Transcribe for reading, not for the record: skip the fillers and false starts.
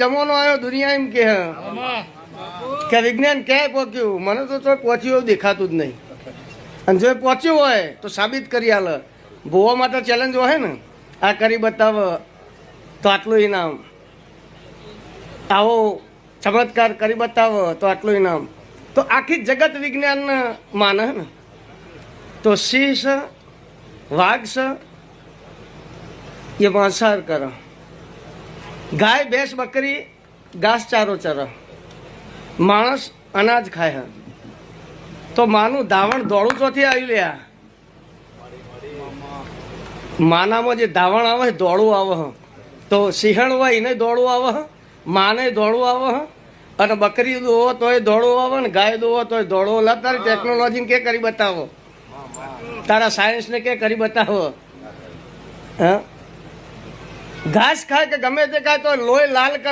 જમાનો આવ્યો દુનિયા એમ કે વિજ્ઞાન ક્યાંય પહોંચ્યું, મને તો પહોંચ્યું એવું દેખાતું જ નહીં. અને જો પહોંચ્યું હોય તો સાબિત કરી આલે. ભૂવા માટે ચેલેન્જ હોય ને, આ કરી બતાવ તો આટલું ઇનામ, આવો ચમત્કાર કરી બતાવો તો આટલું ઇનામ. તો આખી જગત વિજ્ઞાન માને ને. તો સિંહ છે, વાઘ છે, એ માંસાહાર કરે. ગાય ભેંસ બકરી ઘાસ ચારો ચરે, માણસ અનાજ ખાય. તો માનું ધાવણ દોડું ચોથી આવ્યું લ્યા. માનામાં જે ધાવણ આવે દોડું આવે, તો સિંહણ હોય એને દોડું આવે, માને દોડું આવે, અને બકરી દોવો તોય દોડું આવે ને ગાય દોવો તોય દોડું. એટલે તારી ટેકનોલોજીને કે કરી બતાવો, તારા સાયન્સને કે કરી બતાવો. હા, ઘાસ ખાય કે ગમે તે ખાય તો લોહી લાલ કલર